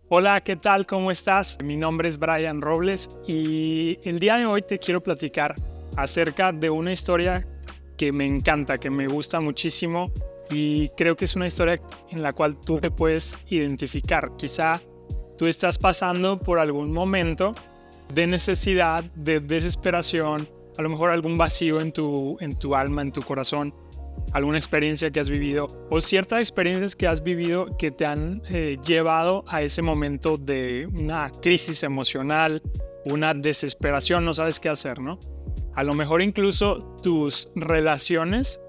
Hola, ¿qué tal? ¿Cómo estás? Mi nombre es Brian Robles y el día de hoy te quiero platicar acerca de una historia que me encanta, que me gusta muchísimo y creo que es una historia en la cual tú te puedes identificar. Quizá tú estás pasando por algún momento de necesidad, de desesperación, a lo mejor algún vacío en tu alma, en tu corazón, alguna experiencia que has vivido o ciertas experiencias que has vivido que te han llevado a ese momento de una crisis emocional, una desesperación, no sabes qué hacer, ¿no? A lo mejor incluso tus relaciones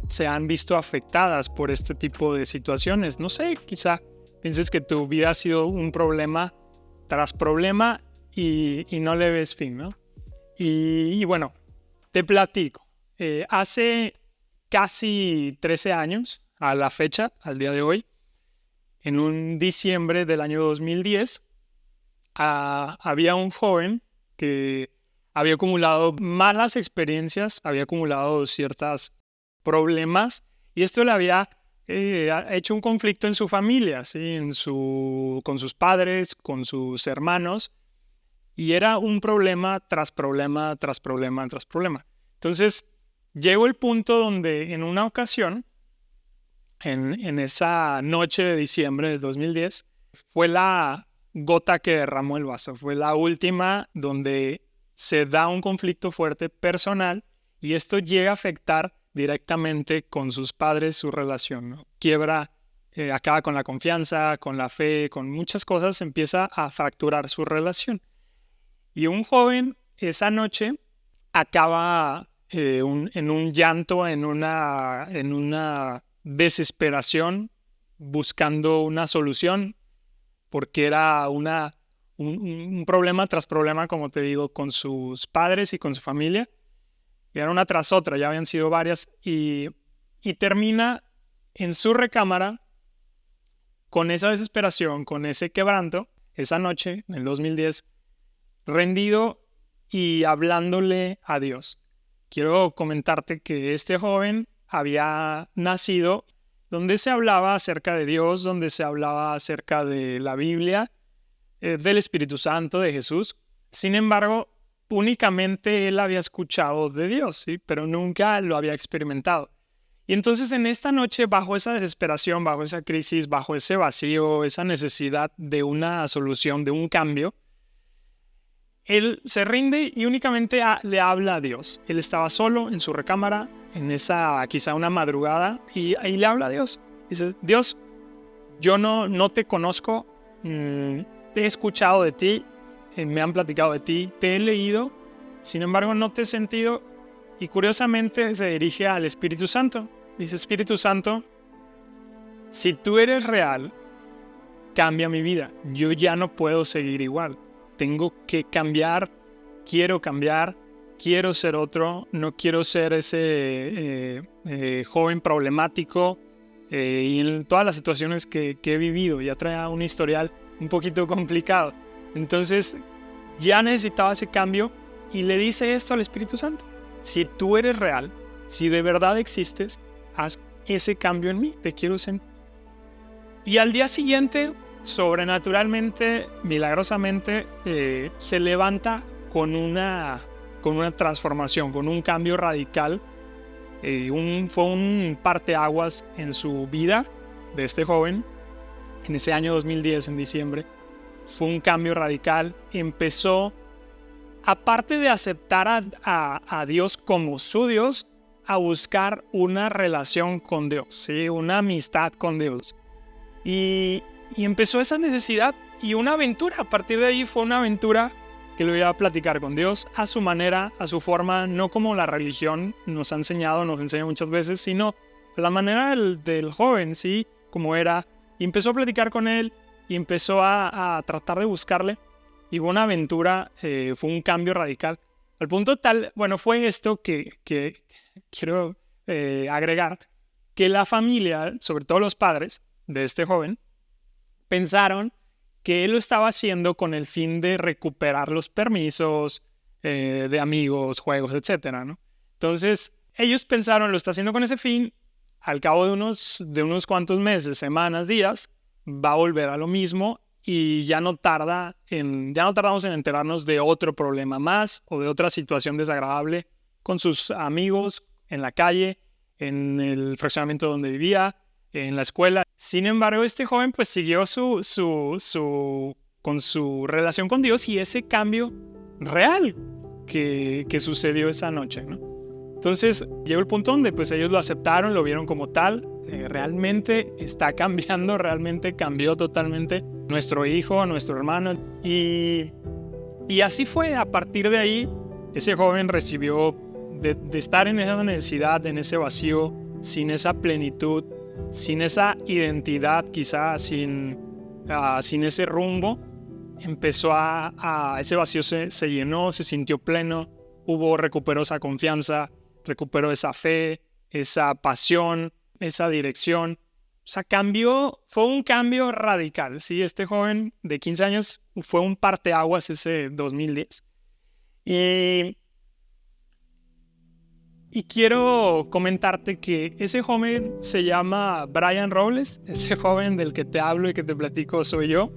se han visto afectadas por este tipo de situaciones. No sé, quizá pienses que tu vida ha sido un problema tras problema y no le ves fin, ¿no? Y bueno, te platico. Hace casi 13 años, a la fecha, al día de hoy, en un diciembre del año 2010, había un joven que había acumulado malas experiencias, había acumulado ciertos problemas y esto le había hecho un conflicto en su familia, ¿sí? Con sus padres, con sus hermanos, y era un problema tras problema, tras problema, tras problema. Entonces, llegó el punto donde en una ocasión, en esa noche de diciembre del 2010, fue la gota que derramó el vaso. Fue la última donde se da un conflicto fuerte personal y esto llega a afectar directamente con sus padres su relación, ¿no? Quiebra, acaba con la confianza, con la fe, con muchas cosas, empieza a fracturar su relación. Y un joven esa noche acaba en un llanto, en una desesperación, buscando una solución, porque era un problema tras problema, como te digo, con sus padres y con su familia. Y era una tras otra, ya habían sido varias. Y termina en su recámara con esa desesperación, con ese quebranto, esa noche, en el 2010, rendido y hablándole a Dios. Quiero comentarte que este joven había nacido donde se hablaba acerca de Dios, donde se hablaba acerca de la Biblia, del Espíritu Santo, de Jesús. Sin embargo, únicamente él había escuchado de Dios, ¿sí? Pero nunca lo había experimentado. Y entonces en esta noche, bajo esa desesperación, bajo esa crisis, bajo ese vacío, esa necesidad de una solución, de un cambio, él se rinde y únicamente le habla a Dios. Él estaba solo en su recámara, en esa quizá una madrugada, y le habla a Dios. Dice, Dios, yo no te conozco, he escuchado de ti, me han platicado de ti, te he leído, sin embargo no te he sentido. Y curiosamente se dirige al Espíritu Santo. Dice, Espíritu Santo, si tú eres real, cambia mi vida. Yo ya no puedo seguir igual. Tengo que cambiar, quiero ser otro, no quiero ser ese joven problemático y en todas las situaciones que he vivido. Ya traía un historial un poquito complicado. Entonces ya necesitaba ese cambio y le dice esto al Espíritu Santo. Si tú eres real, si de verdad existes, haz ese cambio en mí, te quiero sentir. Y al día siguiente, sobrenaturalmente, milagrosamente, se levanta con una transformación, con un cambio radical. Fue un parteaguas en su vida de este joven, en ese año 2010, en diciembre. Fue un cambio radical. Empezó, aparte de aceptar a Dios como su Dios, a buscar una relación con Dios, ¿sí? Una amistad con Dios. Y empezó esa necesidad y una aventura. A partir de ahí fue una aventura que lo iba a platicar con Dios a su manera, a su forma, no como la religión nos ha enseñado, nos enseña muchas veces, sino la manera del joven, ¿sí? Como era. Y empezó a platicar con él y empezó a tratar de buscarle. Y fue una aventura, fue un cambio radical. Al punto tal, bueno, fue esto que quiero agregar, que la familia, sobre todo los padres de este joven, pensaron que él lo estaba haciendo con el fin de recuperar los permisos de amigos, juegos, etcétera, ¿no? Entonces, ellos pensaron, lo está haciendo con ese fin, al cabo de unos cuantos meses, semanas, días, va a volver a lo mismo y ya no tardamos en enterarnos de otro problema más o de otra situación desagradable con sus amigos en la calle, en el fraccionamiento donde vivía, en la escuela. Sin embargo, este joven pues siguió con su relación con Dios y ese cambio real que sucedió esa noche, ¿no? Entonces llegó el punto donde pues ellos lo aceptaron, lo vieron como tal. Realmente está cambiando, realmente cambió totalmente nuestro hijo, nuestro hermano. Y así fue. A partir de ahí, ese joven recibió de estar en esa necesidad, en ese vacío, sin esa plenitud, sin esa identidad, quizá sin ese rumbo. Empezó ese vacío se llenó, se sintió pleno, recuperó esa confianza, recuperó esa fe, esa pasión, esa dirección. O sea, fue un cambio radical, ¿sí? Este joven de 15 años fue un parteaguas ese 2010. Y quiero comentarte que ese joven se llama Brian Robles, ese joven del que te hablo y que te platico soy yo.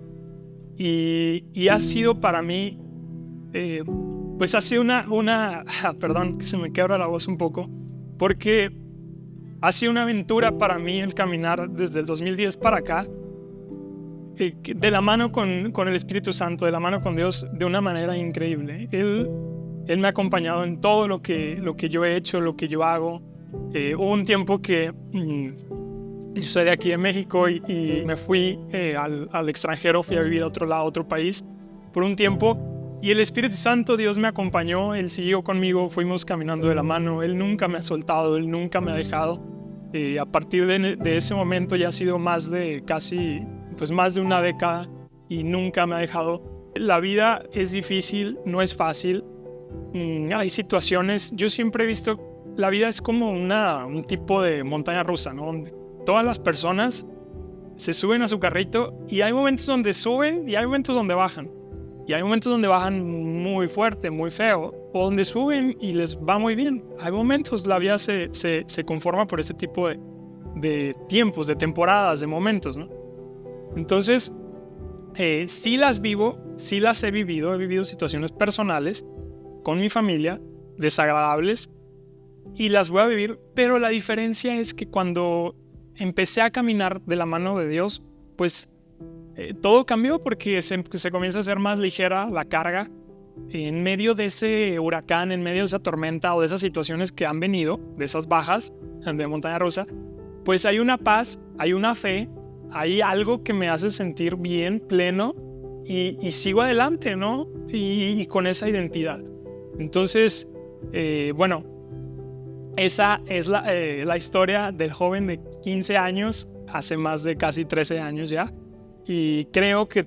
Y ha sido para mí, pues ha sido perdón, que se me quebra la voz un poco, porque ha sido una aventura para mí el caminar desde el 2010 para acá, de la mano con el Espíritu Santo, de la mano con Dios, de una manera increíble. Él me ha acompañado en todo lo que yo he hecho, lo que yo hago. Hubo un tiempo que yo soy de aquí de México y me fui al extranjero, fui a vivir a otro lado, a otro país, por un tiempo. Y el Espíritu Santo, Dios me acompañó, Él siguió conmigo, fuimos caminando de la mano, Él nunca me ha soltado, Él nunca me ha dejado. A partir de ese momento ya ha sido más de una década y nunca me ha dejado. La vida es difícil, no es fácil. Hay situaciones, yo siempre he visto, la vida es como un tipo de montaña rusa, ¿no? Donde todas las personas se suben a su carrito y hay momentos donde suben y hay momentos donde bajan. Y hay momentos donde bajan muy fuerte, muy feo, o donde suben y les va muy bien. Hay momentos, la vida se conforma por este tipo de tiempos, de temporadas, de momentos, ¿no? Entonces, sí las vivo, sí las he vivido situaciones personales con mi familia, desagradables, y las voy a vivir, pero la diferencia es que cuando empecé a caminar de la mano de Dios, pues todo cambió porque se comienza a hacer más ligera la carga en medio de ese huracán, en medio de esa tormenta o de esas situaciones que han venido, de esas bajas de montaña rusa. Pues hay una paz, hay una fe, hay algo que me hace sentir bien, pleno y sigo adelante, ¿no? Y con esa identidad. Entonces, bueno, esa es la historia del joven de 15 años, hace más de casi 13 años ya. Y creo que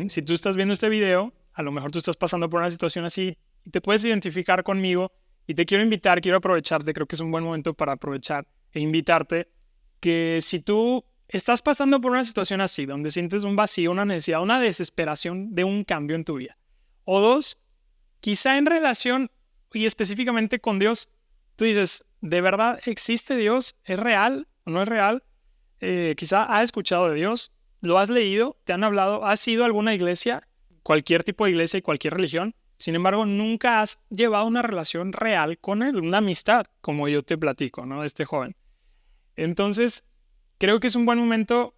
si tú estás viendo este video, a lo mejor tú estás pasando por una situación así y te puedes identificar conmigo y te quiero aprovecharte, creo que es un buen momento para aprovechar e invitarte que si tú estás pasando por una situación así, donde sientes un vacío, una necesidad, una desesperación de un cambio en tu vida, o dos, quizá en relación y específicamente con Dios, tú dices, ¿de verdad existe Dios? ¿Es real o no es real? Quizá has escuchado de Dios, lo has leído, te han hablado, has ido a alguna iglesia, cualquier tipo de iglesia y cualquier religión, sin embargo, nunca has llevado una relación real con Él, una amistad, como yo te platico, ¿no? De este joven. Entonces, creo que es un buen momento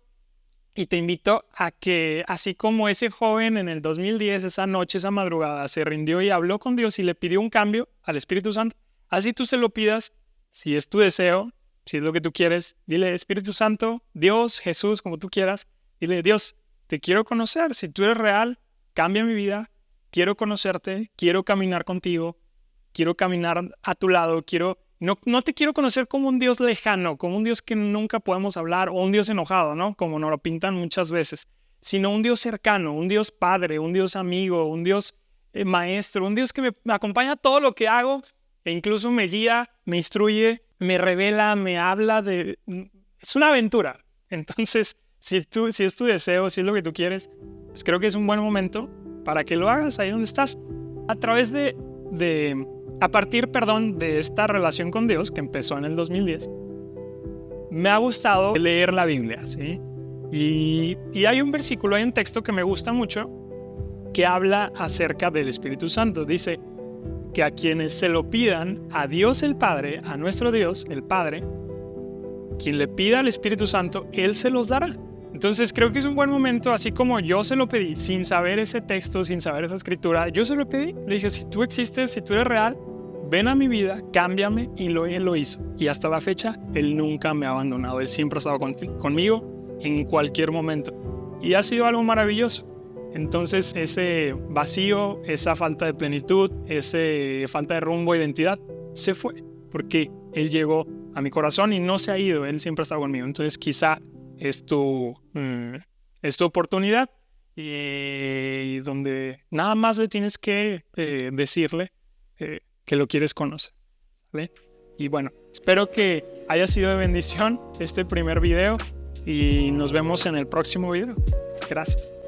y te invito a que, así como ese joven en el 2010, esa noche, esa madrugada, se rindió y habló con Dios y le pidió un cambio al Espíritu Santo, así tú se lo pidas, si es tu deseo, si es lo que tú quieres, dile, Espíritu Santo, Dios, Jesús, como tú quieras, dile, Dios, te quiero conocer, si tú eres real, cambia mi vida, quiero conocerte, quiero caminar contigo, quiero caminar a tu lado, no te quiero conocer como un Dios lejano, como un Dios que nunca podemos hablar, o un Dios enojado, ¿no? Como nos lo pintan muchas veces, sino un Dios cercano, un Dios padre, un Dios amigo, un Dios maestro, un Dios que me acompaña a todo lo que hago e incluso me guía, me instruye, me revela, me habla es una aventura. Entonces, si es tu deseo, si es lo que tú quieres, pues creo que es un buen momento para que lo hagas ahí donde estás. A partir de esta relación con Dios que empezó en el 2010, me ha gustado leer la Biblia, ¿sí? Y hay un versículo, hay un texto que me gusta mucho que habla acerca del Espíritu Santo. Dice que a quienes se lo pidan, a Dios el Padre, a nuestro Dios el Padre, quien le pida al Espíritu Santo, Él se los dará. Entonces creo que es un buen momento, así como yo se lo pedí, sin saber ese texto, sin saber esa escritura, yo se lo pedí. Le dije, si tú existes, si tú eres real, ven a mi vida, cámbiame, y Él lo hizo. Y hasta la fecha, Él nunca me ha abandonado. Él siempre ha estado conmigo en cualquier momento. Y ha sido algo maravilloso. Entonces ese vacío, esa falta de plenitud, esa falta de rumbo, identidad, se fue. Porque Él llegó a mi corazón y no se ha ido. Él siempre ha estado conmigo. Entonces quizá es tu oportunidad, y donde nada más le tienes que decirle que lo quieres conocer, ¿vale? Y bueno, espero que haya sido de bendición este primer video y nos vemos en el próximo video. Gracias.